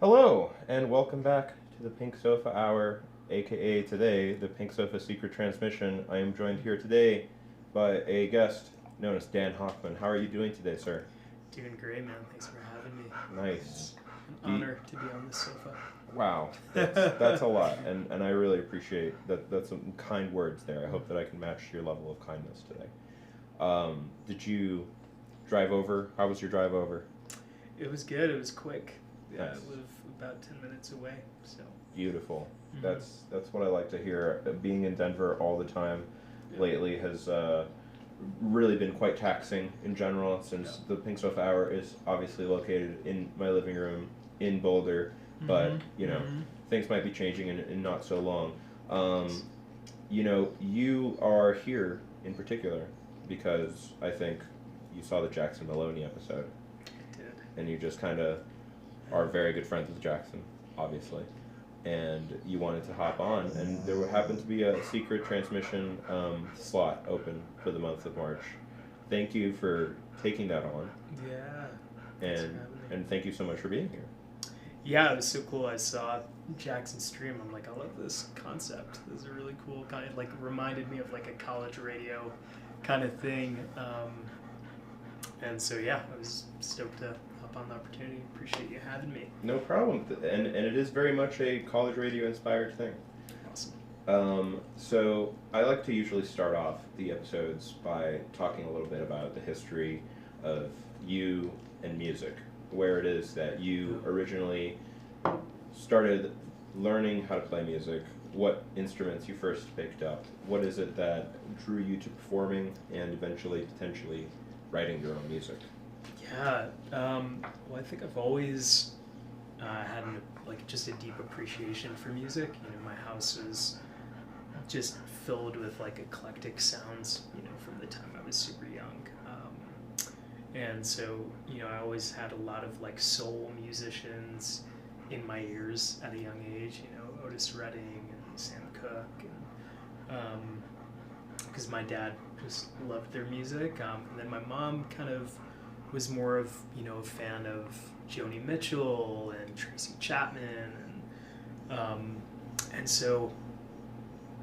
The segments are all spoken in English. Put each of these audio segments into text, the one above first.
Hello, and welcome back to the Pink Sofa Hour, aka today, the Pink Sofa Secret Transmission. I am joined here today by a guest known as Dan Hochman. How are you doing today, sir? Doing great, man. Thanks for having me. Nice. It's an honor to be on this sofa. Wow, that's a lot, and I really appreciate that. That's some kind words there. I hope that I can match your level of kindness today. Did you drive over? How was your drive over? It was good. It was quick. Yeah, Nice. I live about 10 minutes away, so. Beautiful. Mhm. That's what I like to hear. Being in Denver all the time lately has really been quite taxing in general. Since the Pink Stuff Hour is obviously located in my living room in Boulder, but things might be changing in not so long. You are here in particular because I think you saw the Jackson Maloney episode, I did. and you just kind of are very good friends with Jackson, obviously, and you wanted to hop on, and there happened to be a secret transmission slot open for the month of March. Thank you for taking that on, Yeah. Thanks for and having me. and thank you so much for being here. Yeah, it was so cool. I saw Jackson's stream. I'm like, I love this concept. This is a really cool kind of, like, reminded me of like a college radio kind of thing. And so, yeah, I was stoked to hop on the opportunity. Appreciate you having me. No problem, and it is very much a college radio inspired thing. Awesome. So I like to usually start off the episodes by talking a little bit about the history of you and music, where it is that you originally started learning how to play music, what instruments you first picked up, what is it that drew you to performing and eventually potentially writing your own music. Yeah. Well, I think I've always had just a deep appreciation for music. My house is just filled with like eclectic sounds. From the time I was super young, and so I always had a lot of like soul musicians in my ears at a young age. Otis Redding and Sam Cooke, and because my dad just loved their music, and then my mom kind of was more of a fan of Joni Mitchell and Tracy Chapman, and so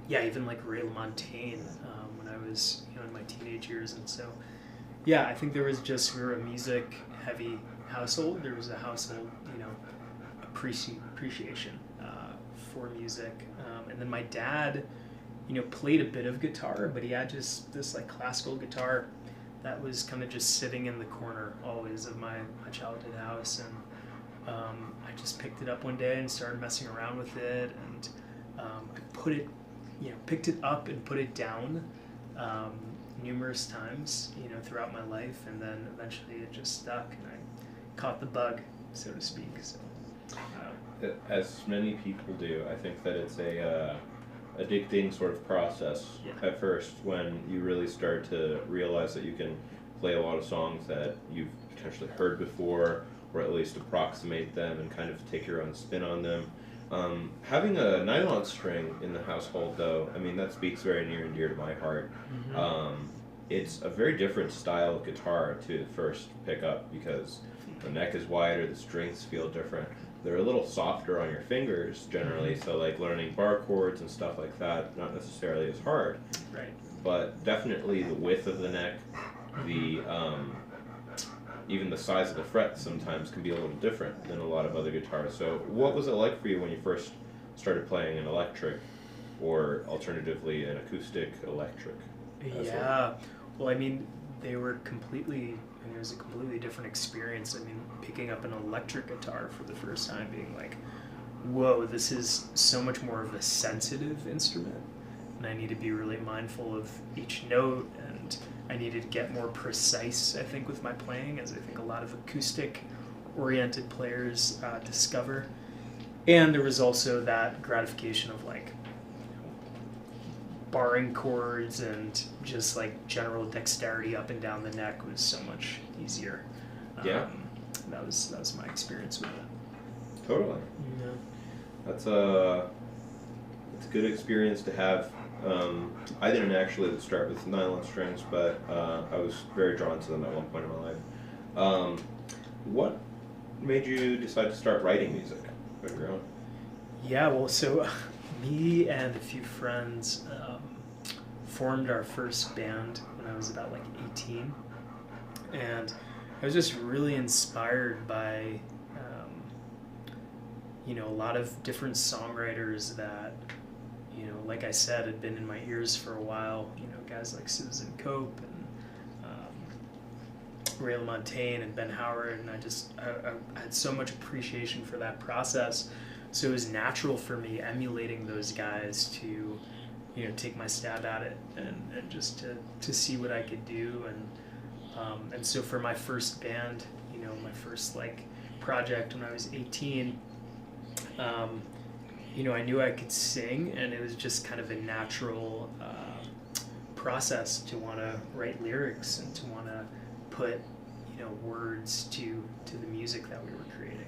yeah, even like Ray LaMontagne when I was in my teenage years, and so yeah, I think we were a music heavy household. There was a household appreciation for music, and then my dad played a bit of guitar, but he had just this like classical guitar that was kind of just sitting in the corner always of my childhood house, and I just picked it up one day and started messing around with it, and I picked it up and put it down numerous times throughout my life, and then eventually it just stuck, and I caught the bug, so to speak. So As many people do, I think that it's a addicting sort of process at first when you really start to realize that you can play a lot of songs that you've potentially heard before, or at least approximate them and kind of take your own spin on them. Having a nylon string in the household, though, I mean, that speaks very near and dear to my heart. It's a very different style of guitar to first pick up because the neck is wider, the strings feel different. They're a little softer on your fingers generally, so like learning bar chords and stuff like that, not necessarily as hard. Right. But definitely the width of the neck, the even the size of the frets sometimes can be a little different than a lot of other guitars. So what was it like for you when you first started playing an electric, or alternatively an acoustic electric? Yeah. Well, I mean, they were completely. It was a completely different experience. I mean, picking up an electric guitar for the first time, being like, whoa, this is so much more of a sensitive instrument, and I need to be really mindful of each note, and I needed to get more precise, I think, with my playing, as I think a lot of acoustic-oriented players discover. And there was also that gratification of like barring chords, and just like general dexterity up and down the neck was so much easier. Yeah. That was my experience with it. Totally. Yeah. That's a good experience to have. I didn't actually start with nylon strings, but I was very drawn to them at one point in my life. What made you decide to start writing music of your own? Yeah, well, so me and a few friends formed our first band when I was about like 18, and I was just really inspired by a lot of different songwriters that, like I said, had been in my ears for a while. Guys like Susan Cope and Ray LaMontagne and Ben Howard, and I had so much appreciation for that process. So it was natural for me emulating those guys to, take my stab at it and just to see what I could do. And so for my first band, my first like project when I was 18, I knew I could sing, and it was just kind of a natural process to want to write lyrics and to want to put, words to the music that we were creating.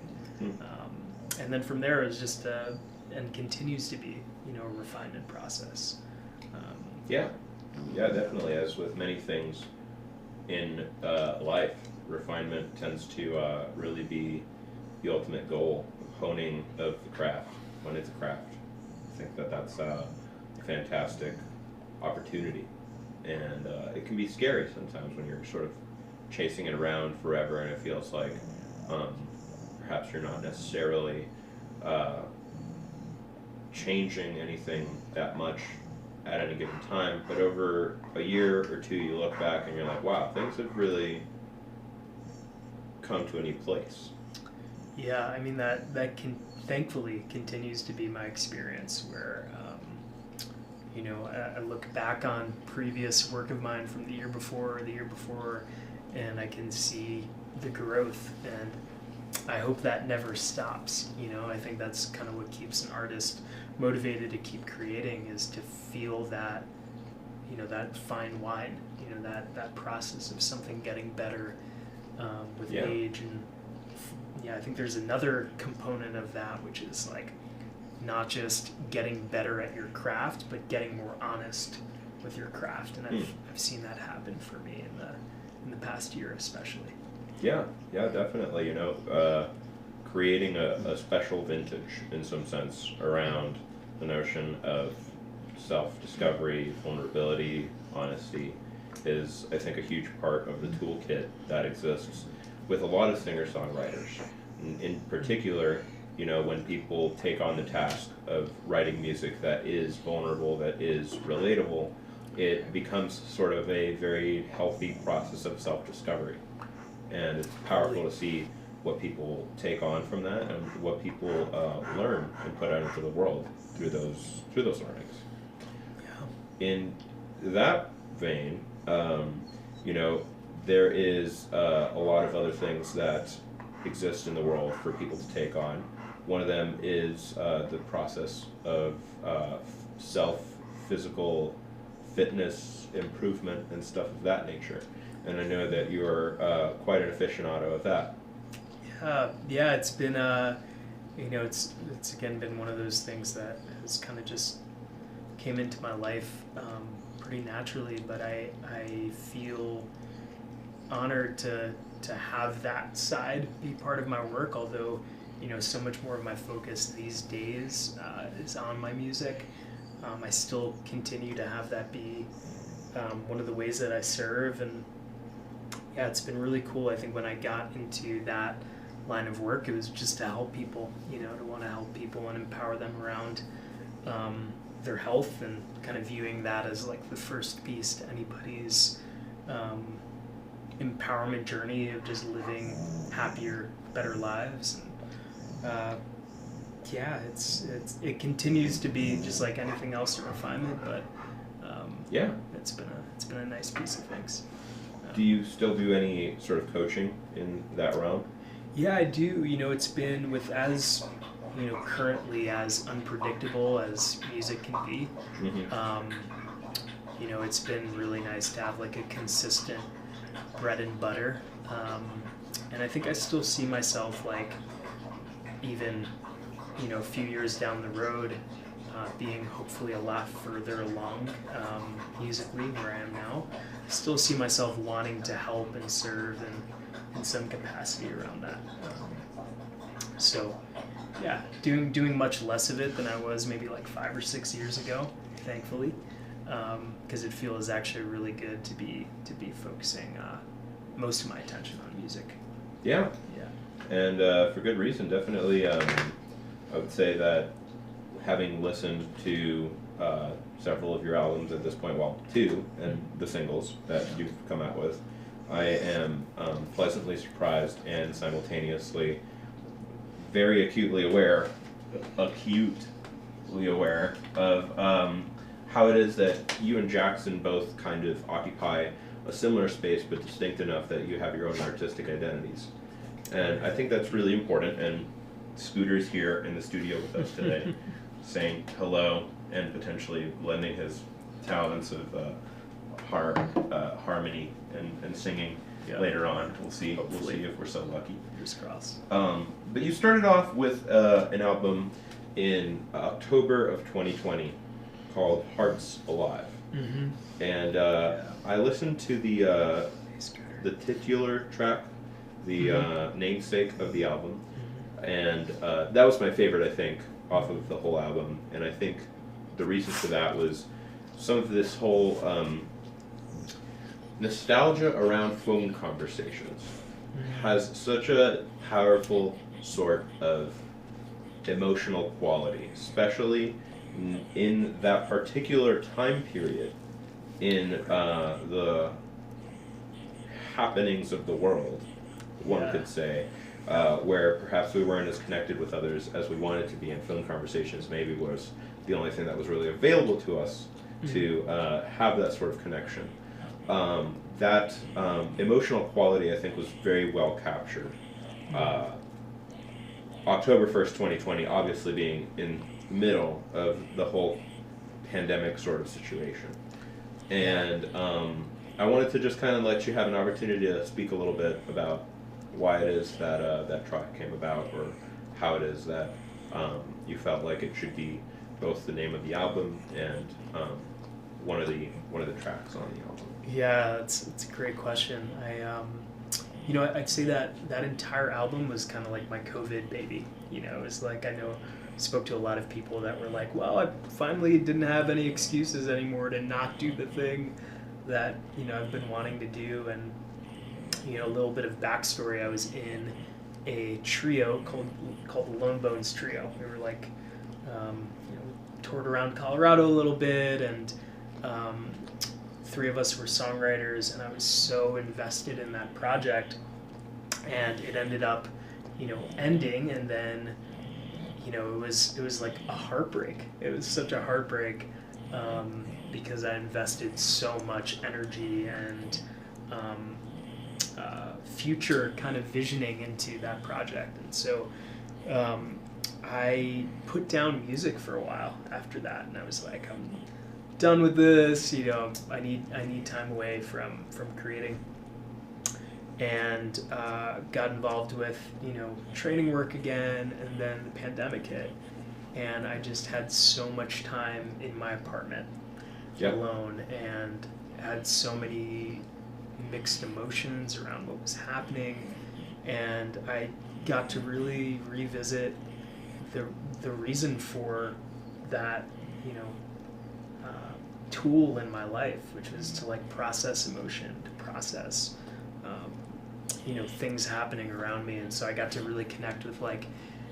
And then from there, it was just and continues to be, a refinement process. Yeah, definitely. As with many things in life, refinement tends to really be the ultimate goal, honing of the craft when it's a craft. I think that's a fantastic opportunity, and it can be scary sometimes when you're sort of chasing it around forever, and it feels like perhaps you're not necessarily changing anything that much at any given time, but over a year or two you look back and you're like, wow, things have really come to a new place. Yeah, I mean that can thankfully continues to be my experience where I look back on previous work of mine from the year before or the year before, and I can see the growth, and I hope that never stops. I think that's kind of what keeps an artist motivated to keep creating, is to feel that, that fine wine, that process of something getting better with age. And I think there's another component of that, which is like not just getting better at your craft, but getting more honest with your craft. And I've seen that happen for me in the past year especially. Yeah, definitely. Creating a special vintage in some sense around the notion of self-discovery, vulnerability, honesty is, I think, a huge part of the toolkit that exists with a lot of singer-songwriters. In particular, when people take on the task of writing music that is vulnerable, that is relatable, it becomes sort of a very healthy process of self-discovery. And it's powerful to see what people take on from that and what people learn and put out into the world through those learnings. Yeah. In that vein, there is a lot of other things that exist in the world for people to take on. One of them is the process of physical fitness improvement and stuff of that nature. And I know that you're quite an aficionado of that. Yeah, it's been it's again been one of those things that has kind of just came into my life pretty naturally. But I feel honored to have that side be part of my work. Although so much more of my focus these days is on my music. I still continue to have that be one of the ways that I serve, and yeah, it's been really cool. I think when I got into that line of work, it was just to help people, to want to help people and empower them around their health, and kind of viewing that as like the first piece to anybody's empowerment journey of just living happier, better lives. And it continues to be just like anything else, a refinement, but it's been a nice piece of things. Do you still do any sort of coaching in that realm? Yeah, I do. It's been with currently as unpredictable as music can be. It's been really nice to have like a consistent bread and butter. And I think I still see myself like even, a few years down the road, being hopefully a lot further along musically where I am now. Still see myself wanting to help and serve in some capacity around that. So yeah, doing much less of it than I was maybe like 5 or 6 years ago, thankfully, because it feels actually really good to be focusing most of my attention on music. Yeah. Yeah. And for good reason, definitely. I would say that having listened to several of your albums at this point, well, 2, and the singles that you've come out with, I am pleasantly surprised and simultaneously very acutely aware of how it is that you and Jackson both kind of occupy a similar space, but distinct enough that you have your own artistic identities. And I think that's really important, and Scooter's here in the studio with us today, saying hello and potentially lending his talents of harmony and singing later on. We'll see. Hopefully. We'll see if we're so lucky. Fingers crossed. But you started off with an album in October of 2020 called Hearts Alive. Mm-hmm. And I listened to the titular track, the namesake of the album, and that was my favorite, I think, off of the whole album. And I think the reason for that was some of this whole nostalgia around phone conversations has such a powerful sort of emotional quality, especially in that particular time period in the happenings of the world, one could say, where perhaps we weren't as connected with others as we wanted to be, and phone conversations maybe was the only thing that was really available to us to have that sort of connection. That emotional quality, I think, was very well captured. October 1st, 2020, obviously being in the middle of the whole pandemic sort of situation. And I wanted to just kind of let you have an opportunity to speak a little bit about why it is that that track came about, or how it is that you felt like it should be both the name of the album and one of the tracks on the album. Yeah, it's a great question. I'd say that entire album was kind of like my COVID baby. It's like, I spoke to a lot of people that were like, well, I finally didn't have any excuses anymore to not do the thing that, I've been wanting to do. And, a little bit of backstory, I was in a trio called the Lone Bones Trio. We were like, toured around Colorado a little bit, and 3 of us were songwriters, and I was so invested in that project, and it ended up, ending, and then, it was like a heartbreak. It was such a heartbreak, because I invested so much energy and future kind of visioning into that project, and so I put down music for a while after that, and I was like, I'm done with this. I need time away from creating, and got involved with training work again, and then the pandemic hit, and I just had so much time in my apartment alone, and had so many mixed emotions around what was happening, and I got to really revisit the reason for that tool in my life, which was to like process emotion, to process things happening around me. And so I got to really connect with like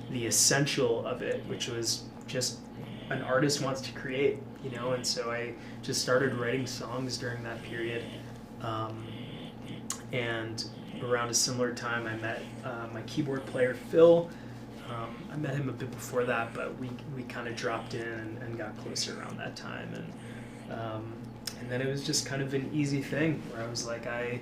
the essential of it, which was just an artist wants to create, and so I just started writing songs during that period. And around a similar time, I met my keyboard player, Phil. I met him a bit before that, but we kind of dropped in and got closer around that time. And then it was just kind of an easy thing where I was like, I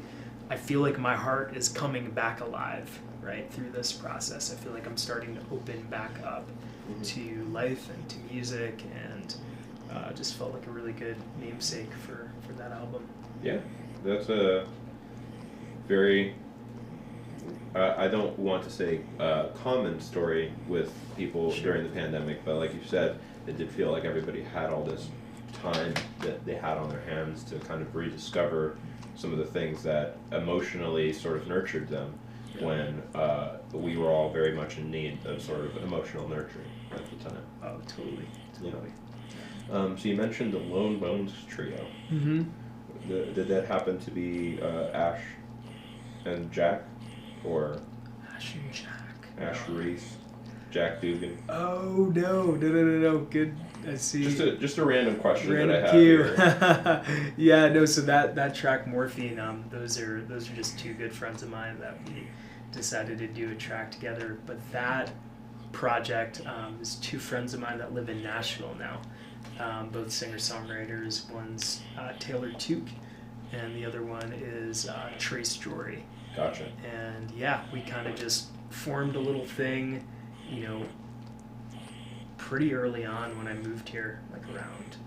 feel like my heart is coming back alive, right, through this process. I feel like I'm starting to open back up to life and to music, and just felt like a really good namesake for that album. Yeah, that's a very, I don't want to say common story with people during the pandemic, but like you said, it did feel like everybody had all this time that they had on their hands to kind of rediscover some of the things that emotionally sort of nurtured them. when we were all very much in need of sort of emotional nurturing at the time. Oh, totally. So you mentioned the Lone Bones Trio. Mm-hmm. Did that happen to be Ash and Jack, or Ash and Jack? Ash Reese, Jack Dugan? Oh no! Good. I see. Just a random question Random that I have cue. here. Yeah, no. So that track Morphine. Those are just two good friends of mine that we decided to do a track together. But that project is two friends of mine that live in Nashville now. Both singer-songwriters. One's Taylor Took, and the other one is Trace Jory. Gotcha. And yeah, we kind of just formed a little thing, pretty early on when I moved here, like around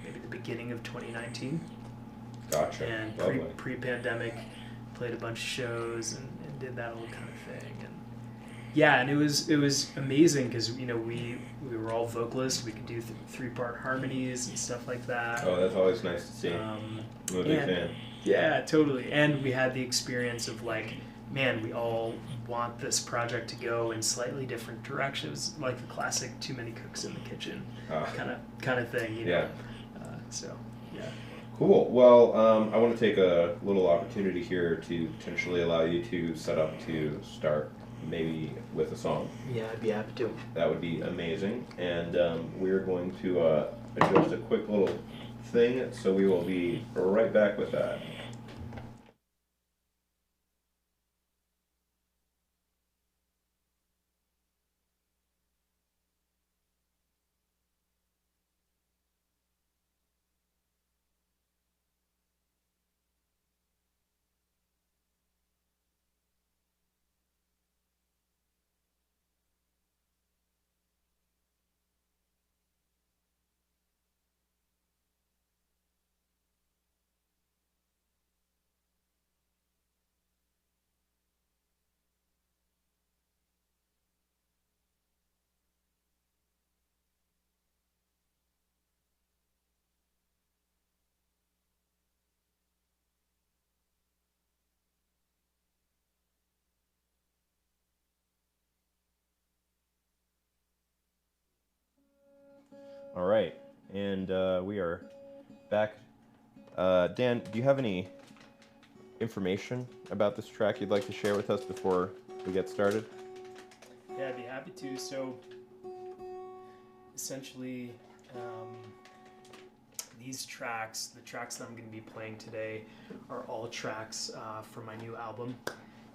maybe the beginning of 2019. Gotcha. And pre-pandemic, played a bunch of shows and did that whole kind of thing. And yeah, and it was amazing because we were all vocalists. We could do three-part harmonies and stuff like that. Oh, that's always nice to see. I'm a big fan. Yeah, totally. And we had the experience of like, man, we all want this project to go in slightly different directions, like the classic "too many cooks in the kitchen" kind of thing, Yeah. So yeah. Cool. Well, I want to take a little opportunity here to potentially allow you to set up to start maybe with a song. Yeah, I'd be happy to. That would be amazing. And we're going to adjust a quick little thing, so we will be right back with that. All right, and we are back. Dan, do you have any information about this track you'd like to share with us before we get started? Yeah, I'd be happy to. So, essentially, these tracks, the tracks that I'm going to be playing today, are all tracks from my new album,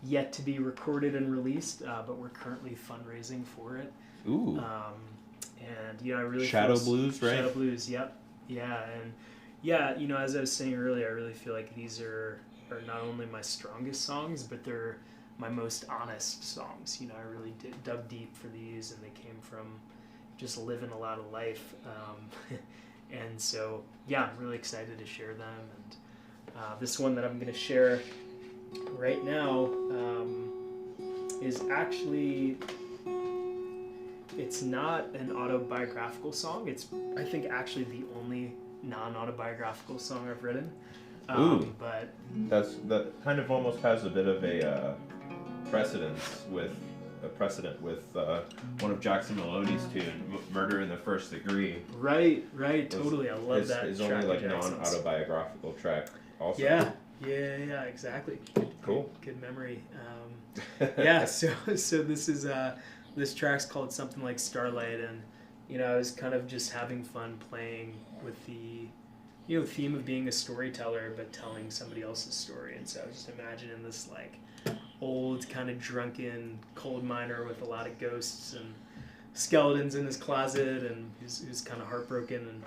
yet to be recorded and released, but we're currently fundraising for it. Ooh. And yeah, I really Shadow Blues, right? Shadow Blues, yep. Yeah, and yeah, as I was saying earlier, I really feel like these are not only my strongest songs, but they're my most honest songs. I really dug deep for these, and they came from just living a lot of life. And so, yeah, I'm really excited to share them. And this one that I'm going to share right now is actually... It's not an autobiographical song. It's, I think, actually the only non-autobiographical song I've written. Ooh. But that kind of almost has a bit of a precedent with one of Jackson Maloney's tune, "Murder in the First Degree." Right, totally. I love that. It's track only like Jackson's. non-autobiographical track. Also. Yeah, exactly. Cool. Good memory. Yeah, so this is this track's called Something Like Starlight, and I was kind of just having fun playing with the theme of being a storyteller but telling somebody else's story. And so I was just imagining this like old kind of drunken coal miner with a lot of ghosts and skeletons in his closet, and who's kind of heartbroken,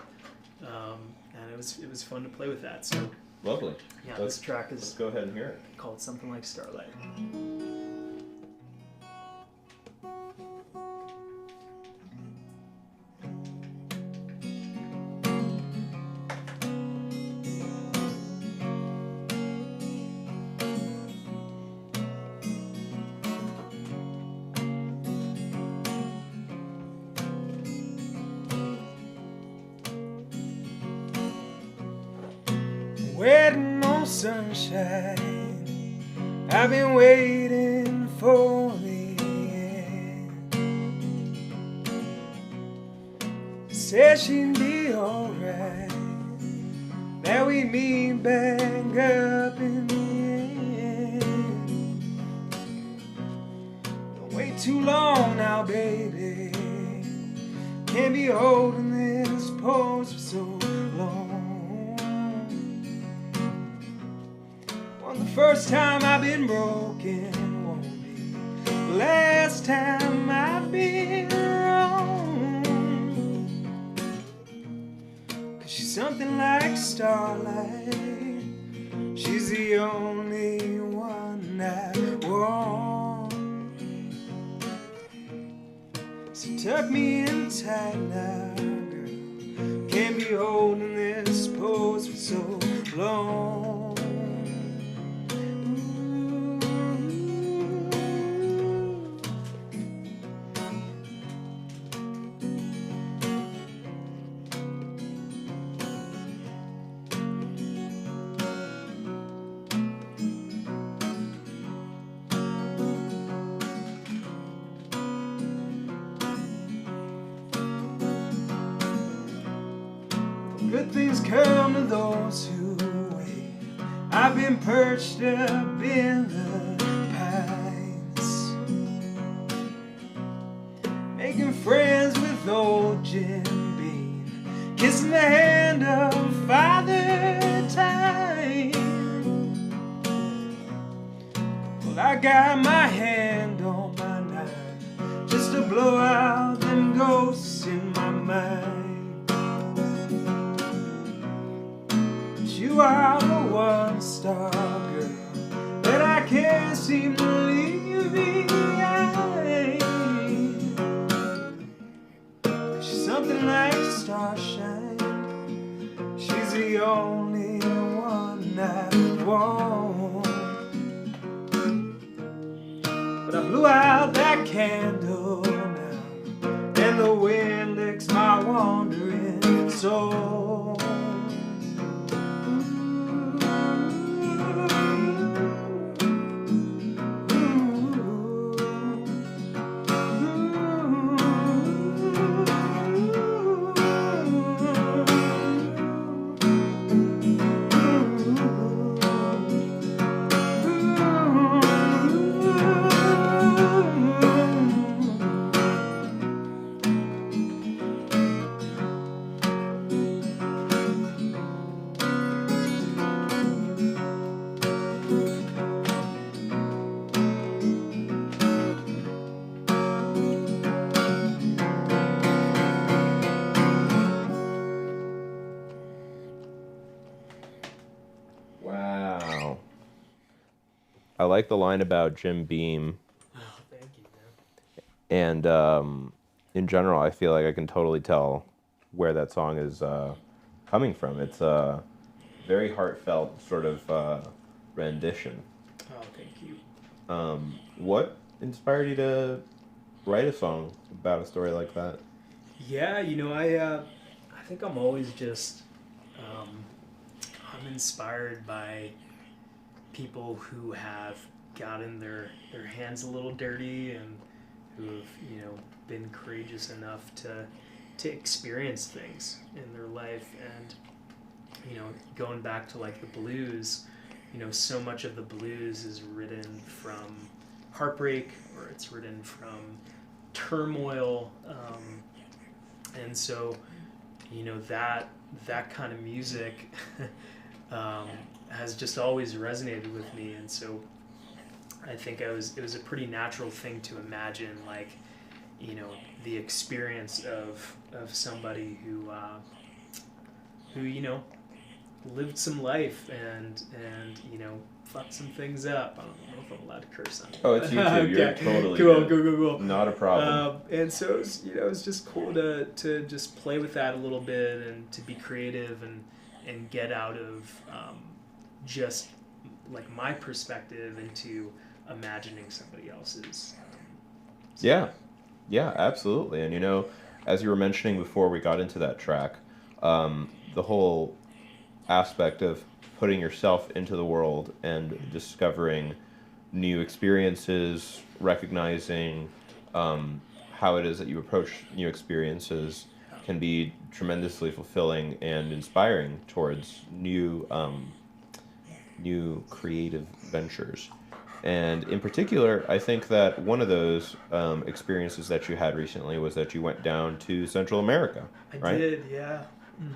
and it was fun to play with that. So lovely. Yeah, this track is, let's go ahead and hear it. Called Something Like Starlight. Waiting on sunshine I've been waiting for the end. Said she'd be alright, that we meet back up in the end. Don't wait too long now, baby. Can't be holding this pose for so long. Well, the first time I've been broken won't be the last time I've been wrong. 'Cause she's something like starlight. She's the only one I want. So tuck me in tight now, girl. Can't be holding this pose for so long. Good things come to those who wait. I've been perched up in the pines, making friends with old Jim Beam, kissing the hand of Father Time. Well, I got my hand on my knife just to blow out them ghosts in my mind. You are the one star girl that I can't seem to leave behind. She's something like starshine. She's the only one I want. But I blew out that candle now, and the wind licks my wandering soul. Wow. I like the line about Jim Beam. Oh, thank you, And man. in general, I feel like I can totally tell where that song is coming from. It's a very heartfelt sort of rendition. Oh, thank you. What inspired you to write a song about a story like that? Yeah, I think I'm always just I'm inspired by people who have gotten their hands a little dirty and who have been courageous enough to experience things in their life. And going back to like the blues, so much of the blues is written from heartbreak, or it's written from turmoil, and so that kind of music has just always resonated with me. And so I think it was a pretty natural thing to imagine, like, the experience of somebody who lived some life and fucked some things up. I don't know if I'm allowed to curse on it. Oh, it's YouTube. Okay. You're totally Cool. Not a problem. And so it's just cool to just play with that a little bit and to be creative and get out of just like my perspective into imagining somebody else's. Yeah, absolutely. And as you were mentioning before we got into that track, the whole aspect of putting yourself into the world and discovering new experiences, recognizing how it is that you approach new experiences can be tremendously fulfilling and inspiring towards new creative ventures. And in particular, I think that one of those experiences that you had recently was that you went down to Central America, right? I did, yeah.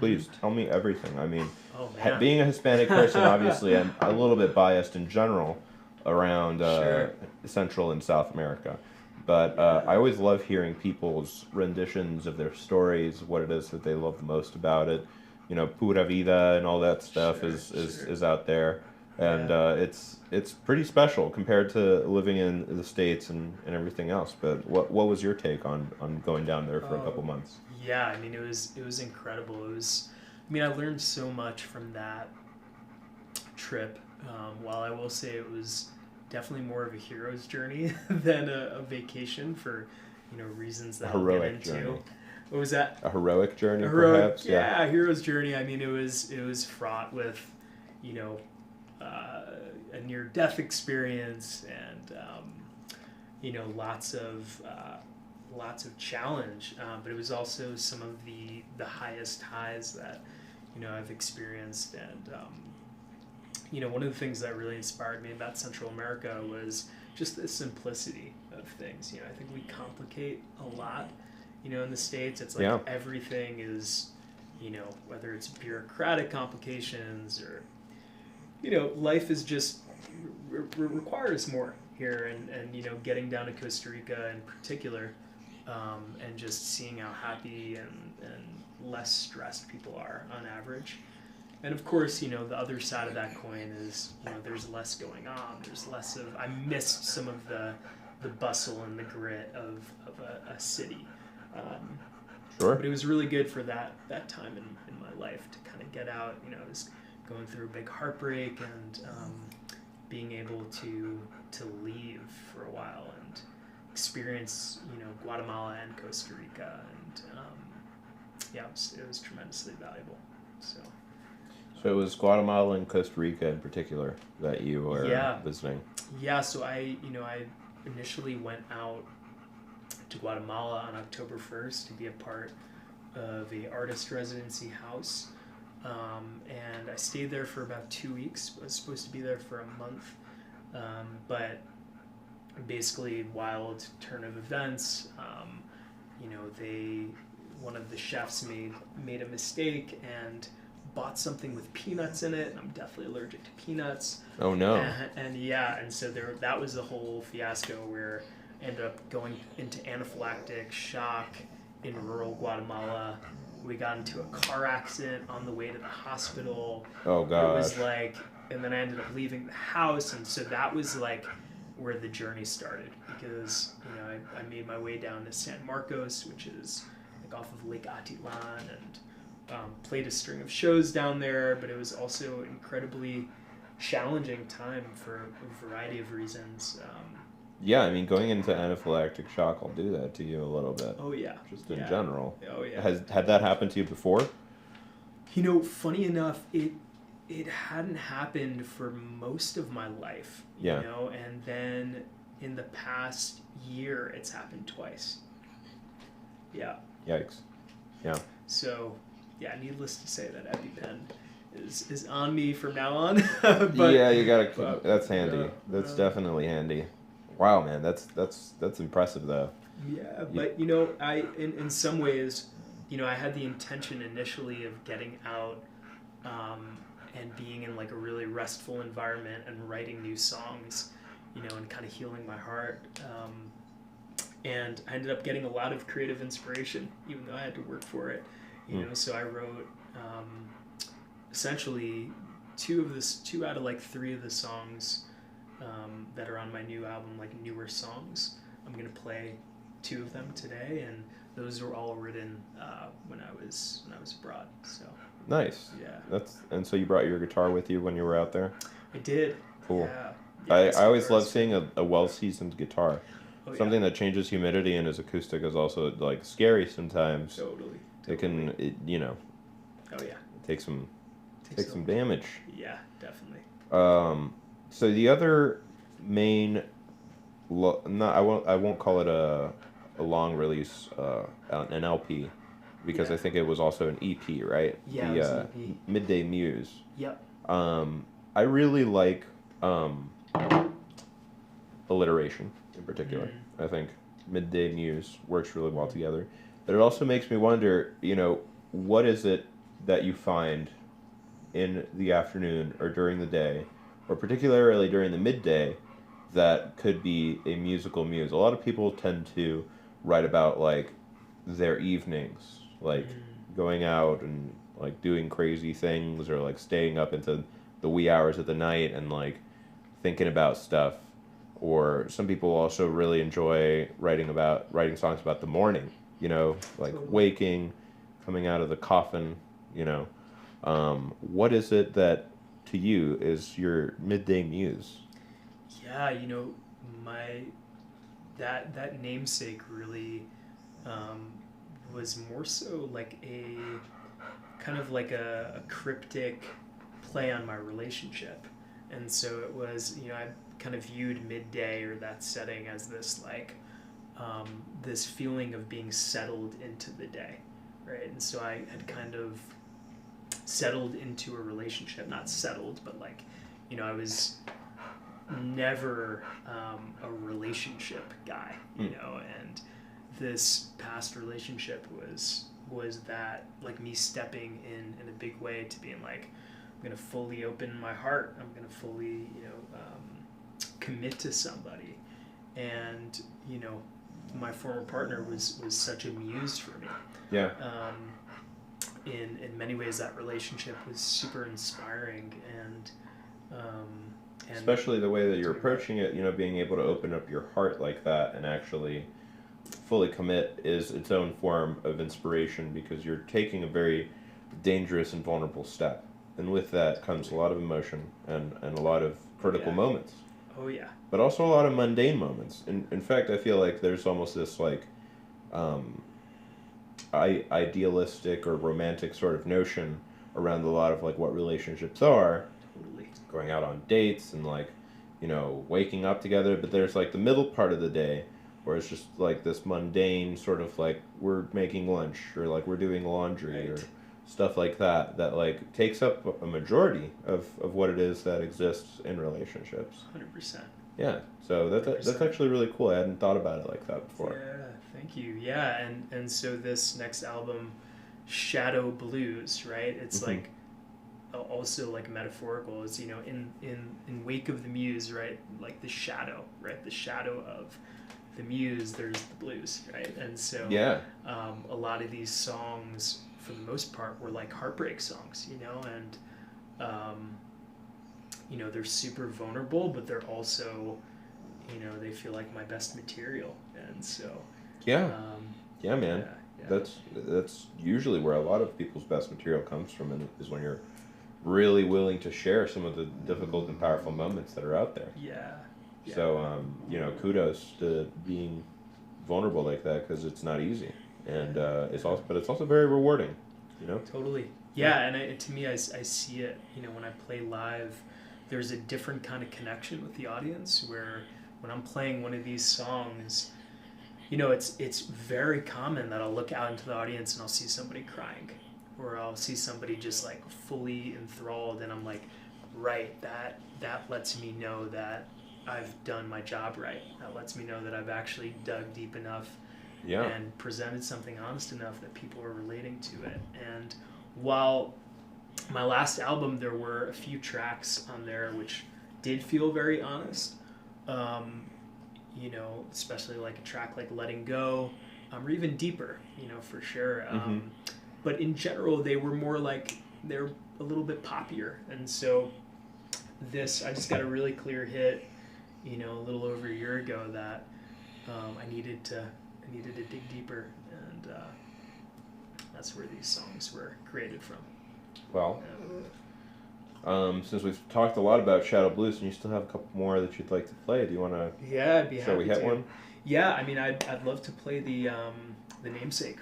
Please tell me everything. I mean, Oh man. being a Hispanic person, obviously, I'm a little bit biased in general around Sure. Central and South America. But I always love hearing people's renditions of their stories, what it is that they love the most about it. You know, Pura Vida and all that stuff Sure, is out there. And Yeah. it's pretty special compared to living in the States and everything else. But what was your take on going down there for a couple months? Yeah, I mean it was incredible. I mean I learned so much from that trip. While I will say it was definitely more of a hero's journey than a vacation for, reasons that I'll get Heroic into. journey. What was that? A heroic journey, A heroic, perhaps? yeah, hero's journey. I mean, it was fraught with, a near death experience and lots of challenge. But it was also some of the highest highs that I've experienced. And one of the things that really inspired me about Central America was just the simplicity of things. I think we complicate a lot. In the States, it's like everything is, whether it's bureaucratic complications or, life is just requires more here. And getting down to Costa Rica in particular, and just seeing how happy and less stressed people are on average. And of course, the other side of that coin is, there's less going on. There's less of, I missed some of the bustle and the grit of a city. Sure. But it was really good for that time in my life to kind of get out. I was going through a big heartbreak and being able to leave for a while and experience, Guatemala and Costa Rica. And it was tremendously valuable. So it was Guatemala and Costa Rica in particular that you were visiting. Yeah, so I initially went out to Guatemala on October 1st to be a part of a artist residency house. And I stayed there for about 2 weeks. I was supposed to be there for a month. But basically, wild turn of events. One of the chefs made a mistake and bought something with peanuts in it, and I'm definitely allergic to peanuts. Oh no. And so that was the whole fiasco where I ended up going into anaphylactic shock in rural Guatemala. We got into a car accident on the way to the hospital. Oh gosh. It was like, and then I ended up leaving the house, and so that was like where the journey started, because I made my way down to San Marcos, which is like off of Lake Atitlán, and played a string of shows down there. But it was also incredibly challenging time for a variety of reasons. Yeah, I mean, going into anaphylactic shock will do that to you a little bit. Oh yeah. Just in general. Oh yeah. Had that happened to you before? Funny enough, it hadn't happened for most of my life. Yeah. And then in the past year, it's happened twice. Yeah. Yikes. Yeah. So, needless to say that EpiPen is on me from now on. But, yeah, you gotta. That's handy. That's definitely handy. Wow, man, that's impressive though. Yeah, but I in some ways, I had the intention initially of getting out, and being in like a really restful environment and writing new songs, and kind of healing my heart. And I ended up getting a lot of creative inspiration, even though I had to work for it. So I wrote essentially two out of like 3 of the songs that are on my new album, like newer songs. I'm gonna play 2 of them today, and those were all written when I was abroad. So nice. Yeah. And so you brought your guitar with you when you were out there? I did. Cool. Yeah, I always love seeing a well-seasoned guitar. Oh, Something that changes humidity and is acoustic is also like scary sometimes. Totally. It can, Oh yeah. Take some damage. Yeah, definitely. So the other main, I won't call it a long release, an LP, because I think it was also an EP, right? Yeah, it was an EP. Midday Muse. Yep. I really like alliteration in particular. I think Midday Muse works really well together. But it also makes me wonder, what is it that you find in the afternoon or during the day, or particularly during the midday, that could be a musical muse? A lot of people tend to write about like their evenings, like going out and like doing crazy things, or like staying up into the wee hours of the night and like thinking about stuff. Or some people also really enjoy writing songs about the morning, like waking, coming out of the coffin, What is it that to you is your midday muse? Yeah, my that namesake really was more so like a kind of like a cryptic play on my relationship. And so it was, I kind of viewed midday or that setting as this like this feeling of being settled into the day, right? And so I had kind of settled into a relationship, not settled, but like, I was never a relationship guy, and this past relationship was that, like, me stepping in a big way to being like, I'm gonna fully open my heart, I'm gonna fully commit to somebody. And my former partner was such a muse for me. Yeah. In many ways, that relationship was super inspiring, and especially the way that you're approaching it, being able to open up your heart like that and actually fully commit is its own form of inspiration, because you're taking a very dangerous and vulnerable step. And with that comes a lot of emotion and a lot of critical moments. Oh, yeah. But also a lot of mundane moments. In fact, I feel like there's almost this like idealistic or romantic sort of notion around a lot of like what relationships are. Totally. Going out on dates and like, waking up together. But there's like the middle part of the day where it's just like this mundane sort of like we're making lunch, or like we're doing laundry, or stuff like that like takes up a majority of what it is that exists in relationships. 100%. Yeah, so that's actually really cool. I hadn't thought about it like that before. Yeah, thank you. Yeah, and so this next album, Shadow Blues, right? It's like also like metaphorical. Is in wake of the muse, right? Like the shadow, right? The shadow of the muse. There's the blues, right? And so a lot of these songs, for the most part, were like heartbreak songs, and they're super vulnerable, but they're also, they feel like my best material, and so man. That's usually where a lot of people's best material comes from, and is when you're really willing to share some of the difficult and powerful moments that are out there. So kudos to being vulnerable like that, because it's not easy, and it's also very rewarding, Totally. Yeah, and to me, I see it, when I play live, there's a different kind of connection with the audience, where when I'm playing one of these songs, it's very common that I'll look out into the audience and I'll see somebody crying, or I'll see somebody just like fully enthralled, and I'm like, right, that lets me know that I've done my job right. That lets me know that I've actually dug deep enough and presented something honest enough that people are relating to it. And while my last album, there were a few tracks on there which did feel very honest, especially like a track like Letting Go, or even deeper, for sure. But in general, they were more like, they're a little bit poppier. And so I just got a really clear hit, a little over a year ago, that I needed to dig deeper, and that's where these songs were created from. Well, since we've talked a lot about Shadow Blues, and you still have a couple more that you'd like to play, do you want to? Yeah, I'd be happy to. Shall we hit one? Yeah, I mean, I'd love to play the namesake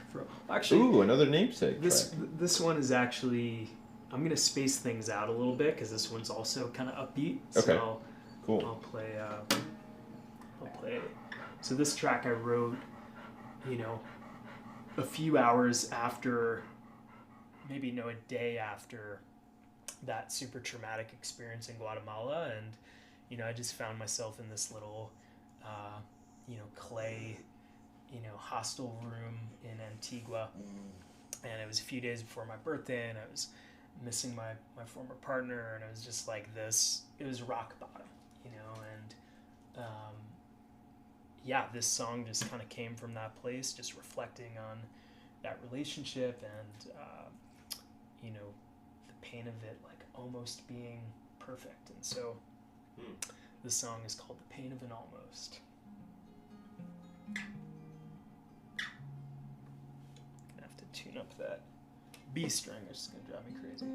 actually. Ooh, another namesake. This one is actually, I'm gonna space things out a little bit, because this one's also kind of upbeat. Okay. So Cool. I'll play. So this track I wrote, a few hours after, maybe a day after that super traumatic experience in Guatemala, and I just found myself in this little, clay, hostel room in Antigua, and it was a few days before my birthday, and I was missing my former partner, and it was just like this. It was rock bottom, and this song just kind of came from that place, just reflecting on that relationship and the pain of it, like almost being perfect. And so this song is called "The Pain of an Almost." Gonna have to tune up that B string, it's gonna drive me crazy.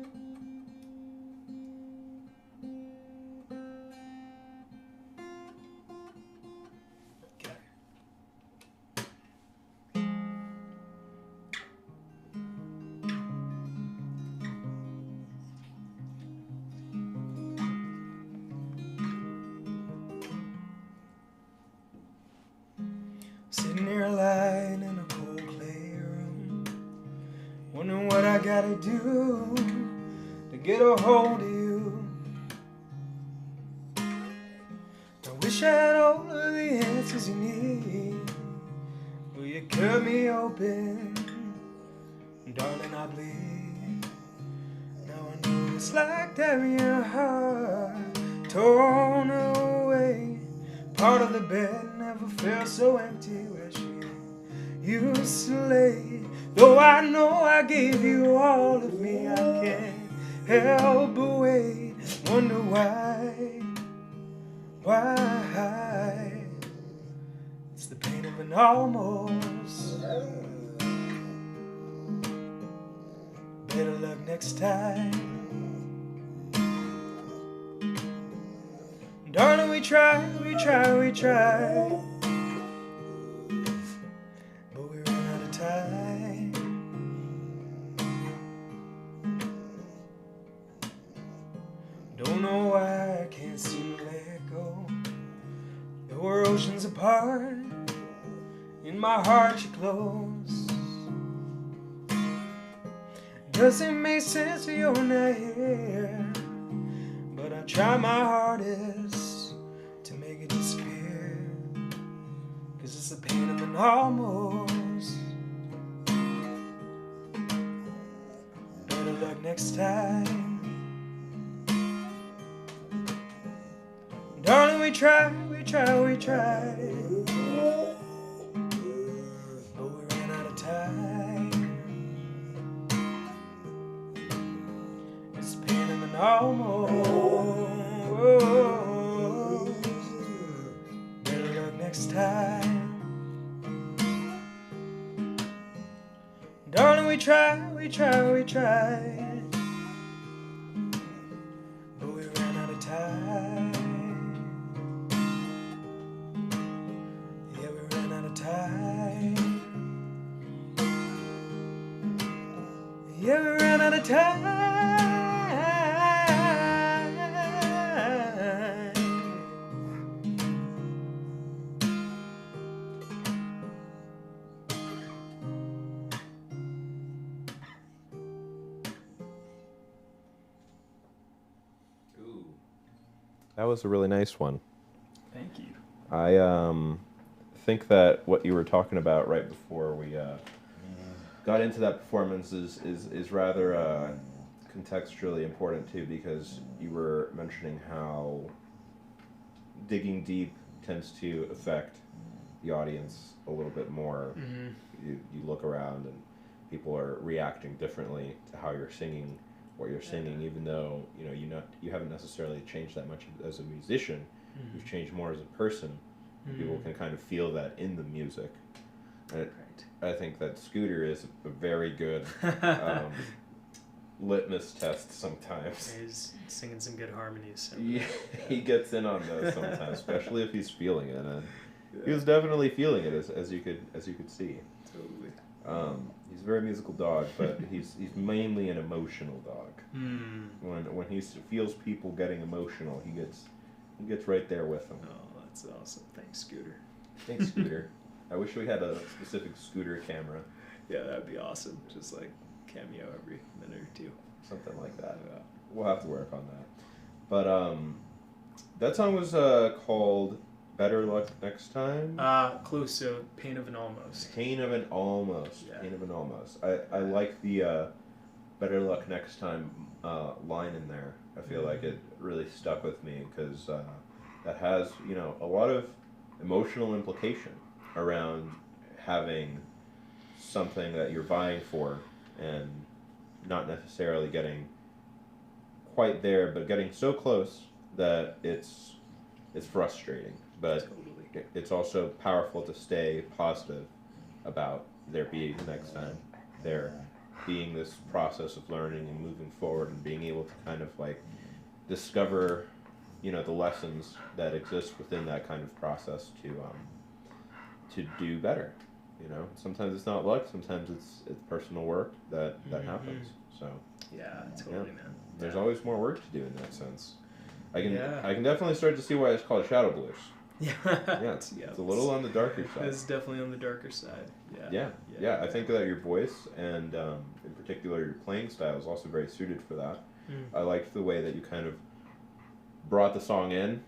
Sitting here lying in a cold clay room, wondering what I gotta do to get a hold of you. I wish I had all of the answers you need. Will you cut me open, darling, I bleed. Now I know it's like having your heart torn away. Part of the bed never felt so empty where she used to lay. Though I know I gave you all of me, I can't help but wait. Wonder why? It's the pain of an almost. Better luck next time. Darling, we try, but we run out of time. Don't know why I can't seem to let go. Though we're oceans apart, in my heart you're close. Doesn't make sense if you're not here, but I try my hardest to make it disappear. 'Cause it's the pain of an almost. Better luck next time. Darling, we try, but we ran out of time. It's the pain of an almost. Better luck next time. Darling, we try, but we ran out of time. Yeah, we ran out of time. Yeah, we ran out of time. Ooh. That was a really nice one. Thank you. I think that what you were talking about right before we got into that performance is rather contextually important too, because you were mentioning how digging deep tends to affect the audience a little bit more. Mm-hmm. You look around and people are reacting differently to how you're singing what you're singing, even though you haven't necessarily changed that much as a musician. Mm-hmm. You've changed more as a person. Mm-hmm. People can kind of feel that in the music. And I think that Scooter is a very good litmus test sometimes. He's singing some good harmonies. So. Yeah, he gets in on those sometimes, especially if he's feeling it. And he was definitely feeling it, as you could see. Totally. He's a very musical dog, but he's mainly an emotional dog. Mm. When he feels people getting emotional, he gets He gets right there with them. Oh, that's awesome. Thanks, Scooter. Thanks, Scooter. I wish we had a specific Scooter camera. Yeah, that'd be awesome. Just like cameo every minute or two. Something like that. Yeah. We'll have to work on that. But that song was called Better Luck Next Time. Close. So Pain of an Almost. Pain of an Almost. Yeah. Pain of an Almost. I like the Better Luck Next Time line in there. I feel like it really stuck with me because that has, you know, a lot of emotional implication around having something that you're vying for and not necessarily getting quite there, but getting so close that it's frustrating. But Totally. it's also powerful to stay positive about there being the next time, there being this process of learning and moving forward and being able to kind of like discover, you know, the lessons that exist within that kind of process to do better. You know, sometimes it's not luck, sometimes it's personal work that happens. So Yeah, totally, man. there's always more work to do in that sense. I can Yeah. definitely start to see why it's called Shadow Blues. Yeah. Yeah, it's a little on the darker side. It's definitely on the darker side. Yeah. Yeah. I think that your voice and in particular your playing style is also very suited for that. I liked the way that you kind of brought the song in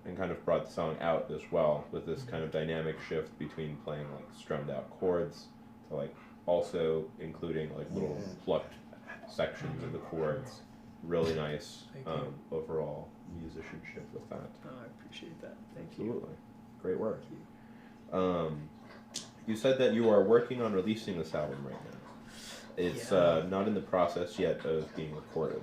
and kind of brought the song out as well, with this kind of dynamic shift between playing like strummed out chords to like also including like little plucked sections of the chords. Really nice Thank you. overall musicianship with that. Oh, I appreciate that. Thank you. Absolutely. Great work. Thank you. You said that you are working on releasing this album right now. It's not in the process yet of being recorded.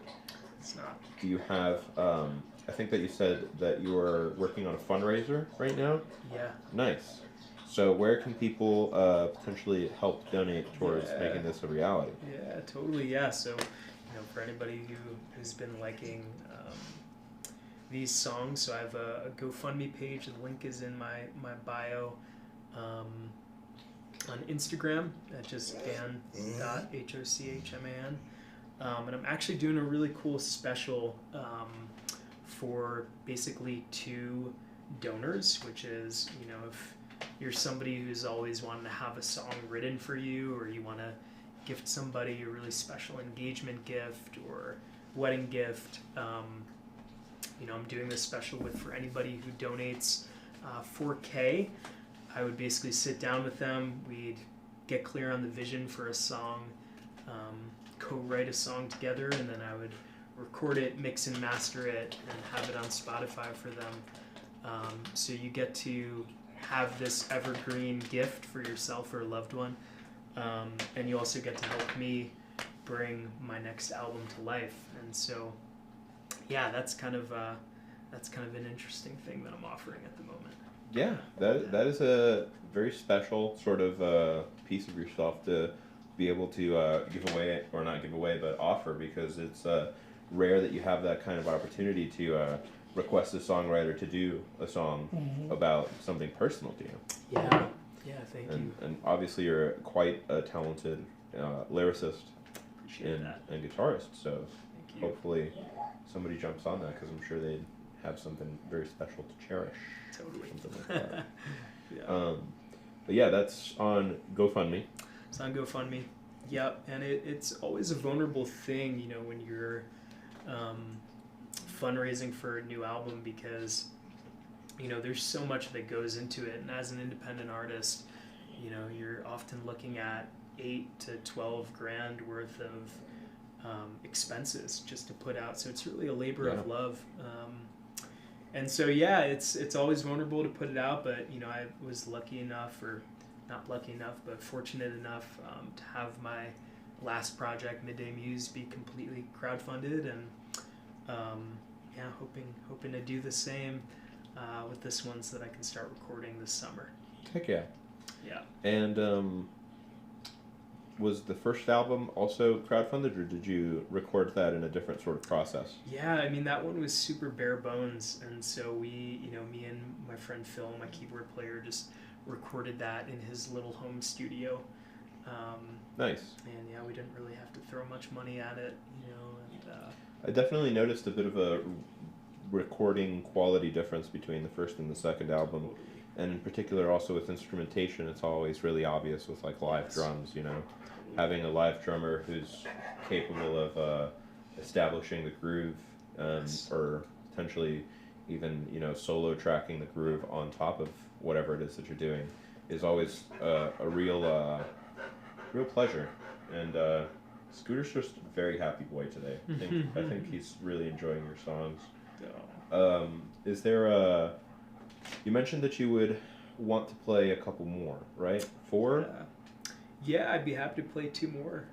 It's not. Do you have, I think that you said that you are working on a fundraiser right now? Yeah. Nice. So where can people potentially help donate towards making this a reality? Yeah, totally. Yeah. So, you know, for anybody who's been liking these songs, so I have a GoFundMe page. The link is in my bio. On Instagram at just dan.hochman. And I'm actually doing a really cool special for basically 2 donors, which is, you know, if you're somebody who's always wanted to have a song written for you, or you want to gift somebody a really special engagement gift or wedding gift, you know, I'm doing this special for anybody who donates $4K. I would basically sit down with them, we'd get clear on the vision for a song, co-write a song together, and then I would record it, mix and master it, and have it on Spotify for them. So you get to have this evergreen gift for yourself or a loved one, and you also get to help me bring my next album to life. And so, yeah, that's kind of an interesting thing that I'm offering at the moment. Yeah, that is a very special sort of piece of yourself to be able to give away, or not give away, but offer, because it's rare that you have that kind of opportunity to request a songwriter to do a song about something personal to you. Yeah, thank you. And obviously you're quite a talented lyricist Appreciate that. and guitarist, so Thank you. hopefully somebody jumps on that, because I'm sure they'd have something very special to cherish. Totally. Something like that. Yeah. But yeah, that's on GoFundMe. It's on GoFundMe. Yep, and it's always a vulnerable thing, you know, when you're fundraising for a new album, because, you know, there's so much that goes into it, and as an independent artist, you know, you're often looking at 8 to 12 grand worth of expenses just to put out. So it's really a labor of love. And so, yeah, it's always vulnerable to put it out, but, you know, I was lucky enough, or not lucky enough, but fortunate enough to have my last project, Midday Muse, be completely crowdfunded, and hoping to do the same with this one, so that I can start recording this summer. Heck yeah. Yeah. And was the first album also crowdfunded, or did you record that in a different sort of process? Yeah, I mean, that one was super bare bones, and so we, you know, me and my friend Phil, my keyboard player, just recorded that in his little home studio. Nice. And yeah, we didn't really have to throw much money at it, you know, and I definitely noticed a bit of a recording quality difference between the first and the second album. And in particular, also with instrumentation, it's always really obvious with like live drums. You know, having a live drummer who's capable of establishing the groove, or potentially even solo tracking the groove on top of whatever it is that you're doing, is always a real pleasure. And Scooter's just a very happy boy today. I think he's really enjoying your songs. Is there a? You mentioned that you would want to play a couple more, right? 4? Yeah, I'd be happy to play 2 more.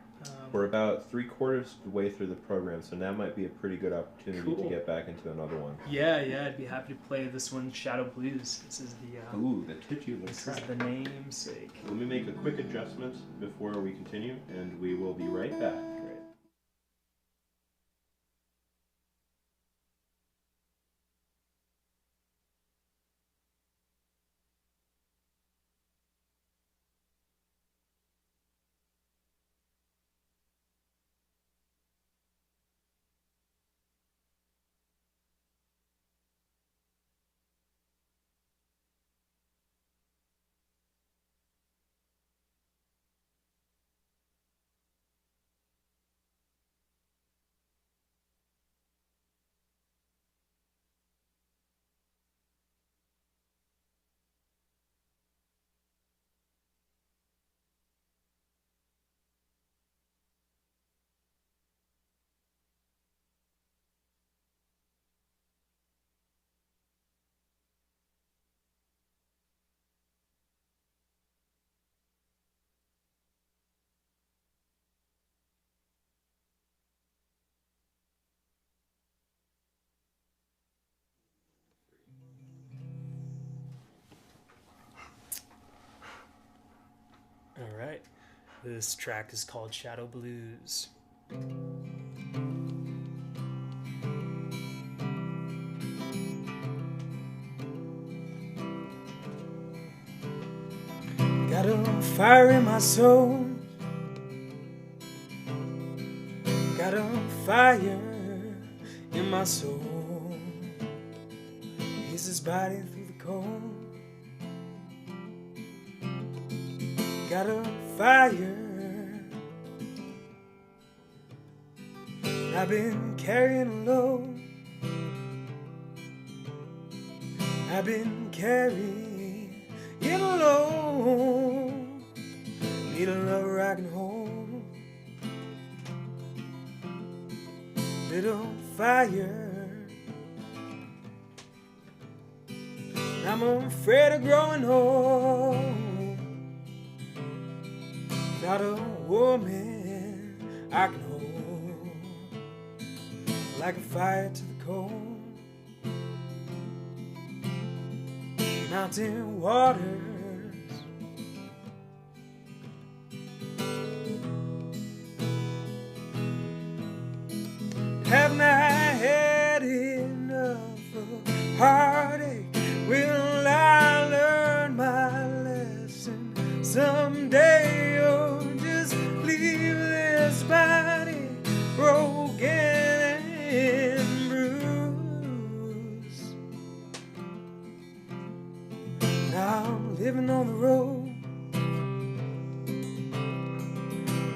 We're about 3/4 of the way through the program, so now might be a pretty good opportunity to get back into another one. Yeah, I'd be happy to play this one, Shadow Blues. This is the the titular track. This is the namesake. Let me make a quick adjustment before we continue, and we will be right back. All right. This track is called Shadow Blues. Got a fire in my soul. Got a fire in my soul. He's his body through the cold. Got a fire I've been carrying a load. I've been carrying a load. Need a lover I can hold. Little fire, I'm afraid of growing old. Not a woman I can hold, like a fire to the cold. Mountain waters, haven't I had enough of heartache? Will I learn my lesson someday, or just leave this body broken and bruised? Now I'm living on the road.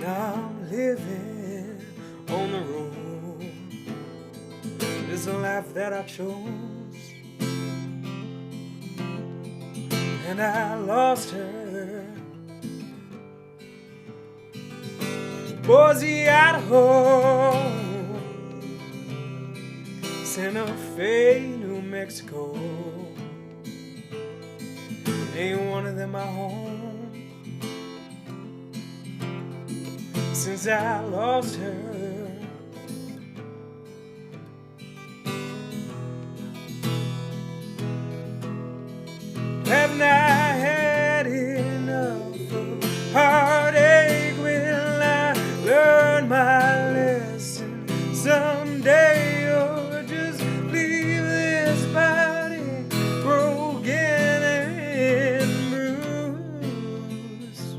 Now I'm living on the road. This is a life that I chose, and I lost her. Boise, Idaho, Santa Fe, New Mexico. Ain't one of them my home since I lost her. Haven't I had enough of heartache? Will I learn my lesson someday, or just leave this body broken and bruised?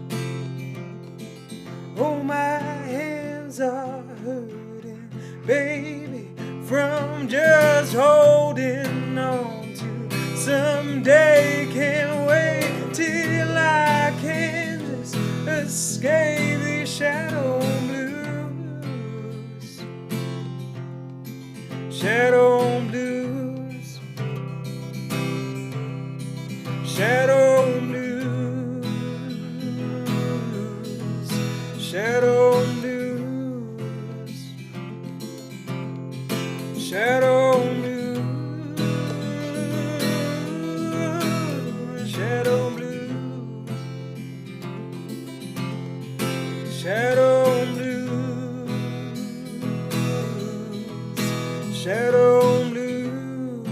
Oh, my hands are hurting, baby, from just holding Someday can't wait till I can just escape the shadow blues. Shadow blues. Shadow blues. Shadow blues. Shadow blues. Shadow blues. Shadow blues. Shadow blues.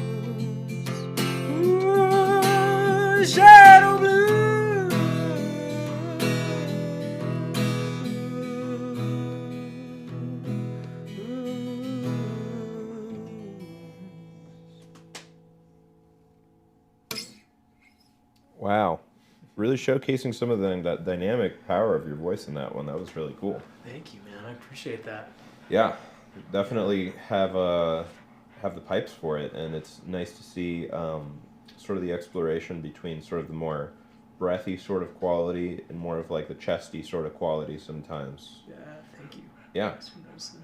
Ooh, shadow blues. Wow. Really showcasing some of that dynamic power of your voice in that one. That was really cool. Thank you, man. I appreciate that. Yeah, definitely have the pipes for it, and it's nice to see sort of the exploration between sort of the more breathy sort of quality and more of like the chesty sort of quality sometimes. Yeah, thank you. Yeah. Thanks for noticing.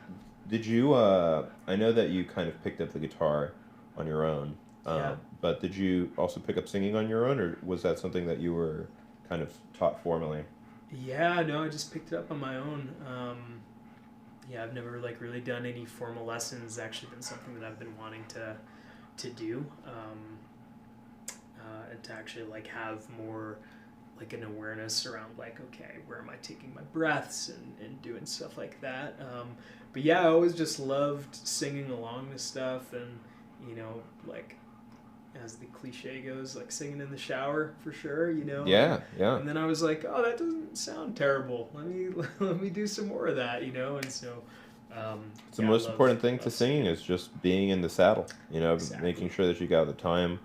Did you? I know that you kind of picked up the guitar on your own. Yeah. But did you also pick up singing on your own, or was that something that you were kind of taught formally? Yeah, no, I just picked it up on my own. Yeah, I've never like really done any formal lessons. It's actually been something that I've been wanting to do, and to actually like have more like an awareness around like, okay, where am I taking my breaths and doing stuff like that. But yeah, I always just loved singing along to stuff, and you know, like as the cliche goes, like singing in the shower for sure, you know. Yeah, yeah. And then I was like, oh, that doesn't sound terrible. Let me do some more of that, you know. And so, It's the most important thing to singing is just being in the saddle, you know, Exactly. making sure that you got the time,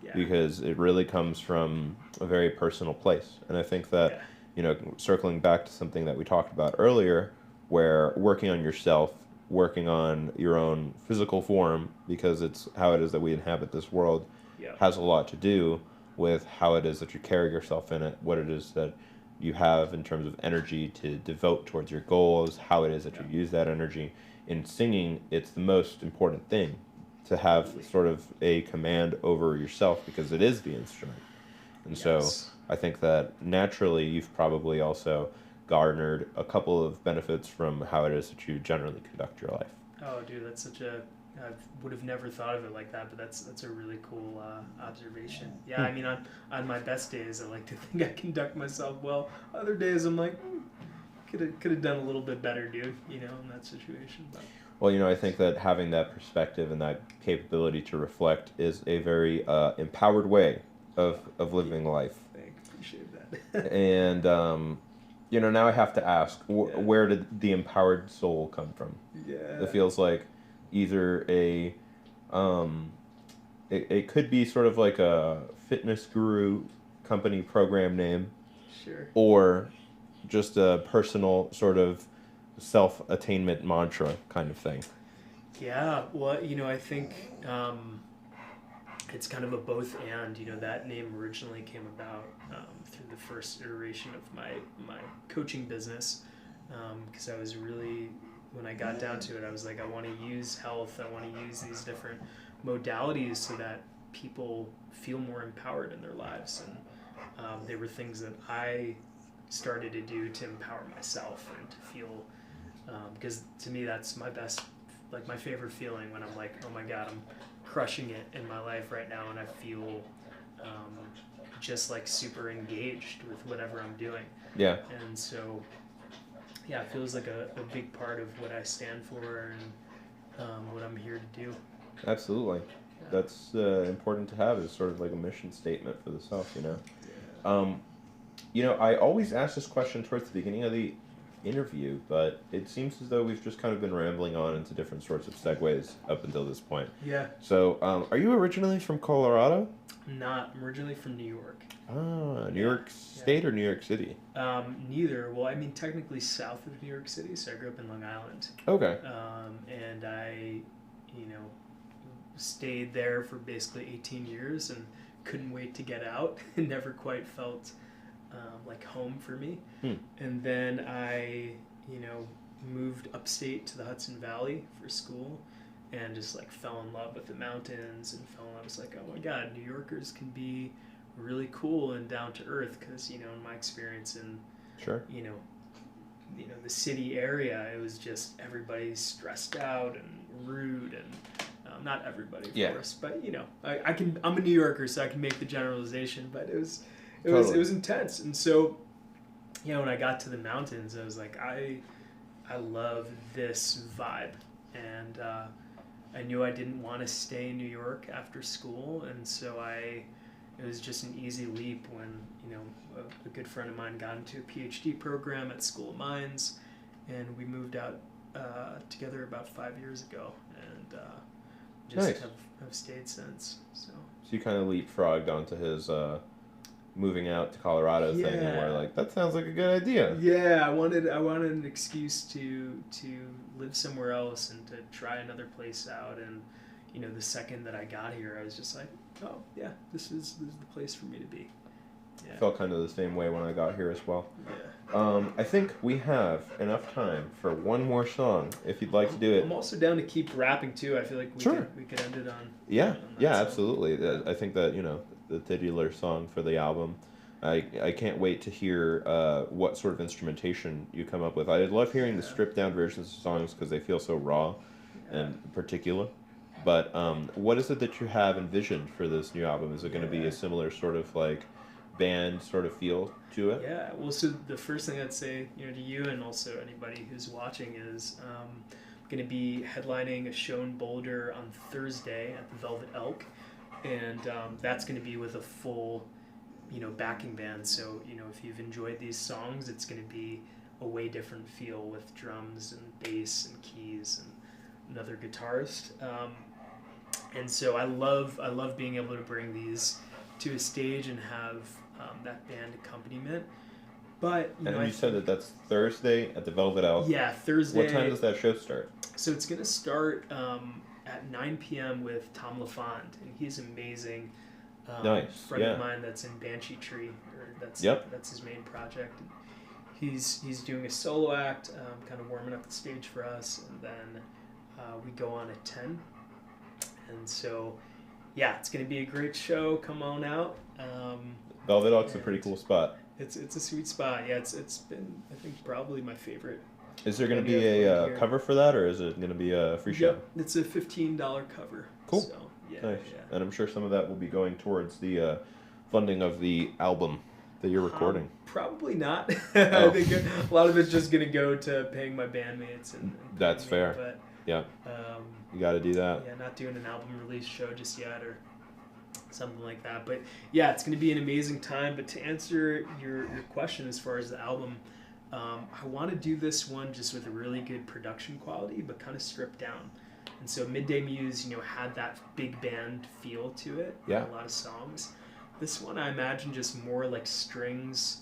Yeah. because it really comes from a very personal place. And I think that, Yeah. you know, circling back to something that we talked about earlier, where working on yourself, working on your own physical form, because it's how it is that we inhabit this world, Yeah. has a lot to do with how it is that you carry yourself in it, what it is that you have in terms of energy to devote towards your goals, how it is that you use that energy. In singing, it's the most important thing to have sort of a command over yourself, because it is the instrument. And so I think that naturally you've probably also garnered a couple of benefits from how it is that you generally conduct your life. Oh, dude, that's such a. I would have never thought of it like that, but that's a really cool observation. Yeah, I mean, on my best days, I like to think I conduct myself well. Other days, I'm like, could have done a little bit better, dude. You know, in that situation. But. Well, you know, I think that having that perspective and that capability to reflect is a very empowered way of living life. Thanks, appreciate that. And you know, now I have to ask, where did the empowered soul come from? Yeah. It feels like either it could be sort of like a fitness guru company program name, Sure. or just a personal sort of self-attainment mantra kind of thing. Yeah, well, you know, I think it's kind of a both and. You know, that name originally came about through the first iteration of my coaching business, because I was really, when I got down to it, I was like, I want to use health, I want to use these different modalities so that people feel more empowered in their lives. And they were things that I started to do to empower myself and to feel, because to me that's my best, like my favorite feeling, when I'm like, oh my God, I'm crushing it in my life right now, and I feel just like super engaged with whatever I'm doing. Yeah. And so, yeah, it feels like a big part of what I stand for and what I'm here to do. Absolutely. Yeah. That's important to have as sort of like a mission statement for the self, you know. Yeah. You know, I always ask this question towards the beginning of the interview, but it seems as though we've just kind of been rambling on into different sorts of segues up until this point. Yeah. So, are you originally from Colorado? Not. I'm originally from New York. Ah, New York State or New York City? Neither. Well, I mean, technically south of New York City, so I grew up in Long Island. Okay. And I, you know, stayed there for basically 18 years and couldn't wait to get out. It never quite felt like home for me. And then I, moved upstate to the Hudson Valley for school, and just like fell in love with the mountains and I was like, oh my God, New Yorkers can be really cool and down to earth, because in my experience in the city area, it was just everybody's stressed out and rude, and not everybody, of course, but I'm a New Yorker, so I can make the generalization, but it was intense. And so when I got to the mountains, I was like, I love this vibe, and I knew I didn't want to stay in New York after school, and so it was just an easy leap when a good friend of mine got into a PhD program at School of Mines, and we moved out together about 5 years ago, and just have stayed since. So you kind of leapfrogged onto his moving out to Colorado thing, and we're like, that sounds like a good idea. Yeah, I wanted an excuse to live somewhere else and to try another place out, and the second that I got here, I was just like, oh yeah, this is the place for me to be. Yeah. I felt kind of the same way when I got here as well. Yeah. I think we have enough time for one more song, if you'd like to do it. I'm also down to keep rapping too. I feel like we could end it on. Yeah, on yeah, song. absolutely. I think that the titular song for the album. I can't wait to hear what sort of instrumentation you come up with. I love hearing the stripped down versions of songs because they feel so raw and particular. But what is it that you have envisioned for this new album? Is it going to be a similar sort of like band sort of feel to it? Yeah, well, so the first thing I'd say, to you and also anybody who's watching is I'm going to be headlining a show in Boulder on Thursday at the Velvet Elk, and that's going to be with a full, backing band. So, if you've enjoyed these songs, it's going to be a way different feel with drums and bass and keys and another guitarist. And so I love being able to bring these to a stage and have that band accompaniment. But you said that's Thursday at the Velvet Elk. Yeah, Thursday. What time does that show start? So it's going to start at 9 p.m. with Tom LaFond, and he's amazing. Nice. Friend of mine that's in Banshee Tree, that's his main project. And he's doing a solo act, kind of warming up the stage for us, and then we go on at 10. And so, it's going to be a great show. Come on out. Velvet Elk's a pretty cool spot. It's a sweet spot. Yeah, it's been, I think, probably my favorite. Is there going to be a cover for that, or is it going to be a free show? Yep, it's a $15 cover. Cool. So, nice. Yeah. And I'm sure some of that will be going towards the funding of the album that you're recording. Probably not. I think a lot of it's just going to go to paying my bandmates. And that's fair. But, yeah. You got to do that. Yeah, not doing an album release show just yet or something like that. But yeah, it's going to be an amazing time. But to answer your question as far as the album, I want to do this one just with a really good production quality, but kind of stripped down. And so Midday Muse, had that big band feel to it. Yeah. A lot of songs. This one, I imagine just more like strings,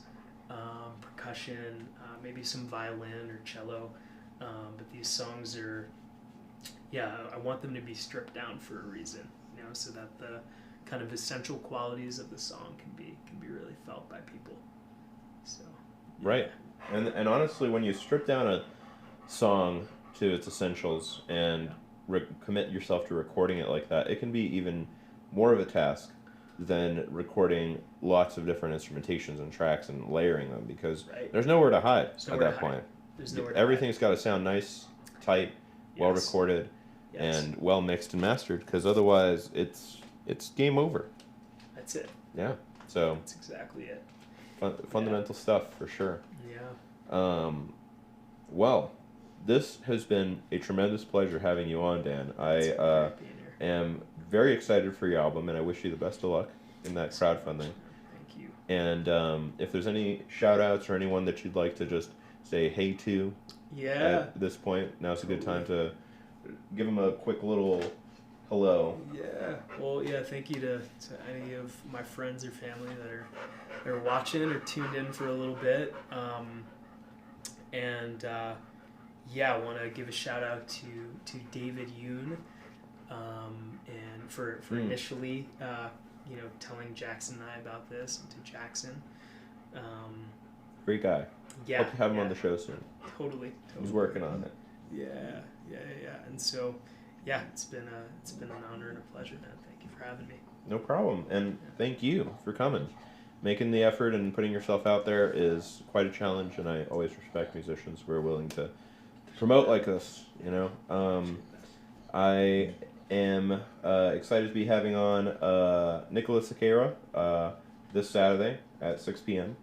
percussion, maybe some violin or cello. But these songs are, I want them to be stripped down for a reason, so that the kind of essential qualities of the song can be really felt by people. So. Yeah. Right. And honestly, when you strip down a song to its essentials and commit yourself to recording it like that, it can be even more of a task than recording lots of different instrumentations and tracks and layering them, because there's nowhere to hide at that point. Everything's got to sound nice, tight, well recorded, and well mixed and mastered, because otherwise it's game over. That's it. Yeah. So that's exactly it. Fundamental stuff for sure. Yeah. Well, this has been a tremendous pleasure having you on, Dan. I am very excited for your album, and I wish you the best of luck in that crowdfunding. Thank you. And if there's any shout-outs or anyone that you'd like to just say hey to at this point, now's a good time to give them a quick little hello. Yeah. Well, thank you to any of my friends or family that are watching or tuned in for a little bit. I want to give a shout out to David Yoon, and for initially telling Jackson and I about this, and to Jackson. Great guy. Yeah. Hope to have him on the show soon. Totally. He's working on it. Yeah. And so, yeah, it's been an honor and a pleasure, man. Thank you for having me. No problem, and thank you for coming. Making the effort and putting yourself out there is quite a challenge, and I always respect musicians who are willing to promote like this. I am excited to be having on Nicholas Sequeira this Saturday at 6 p.m.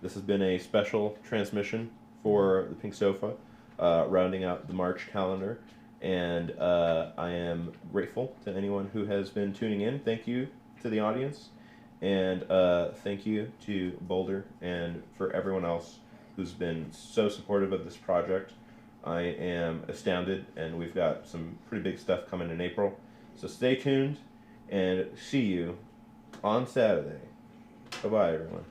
This has been a special transmission for the Pink Sofa, rounding out the March calendar, and I am grateful to anyone who has been tuning in. Thank you to the audience, and thank you to Boulder and for everyone else who's been so supportive of this project. I am astounded, and we've got some pretty big stuff coming in April. So stay tuned, and see you on Saturday. Bye-bye, everyone.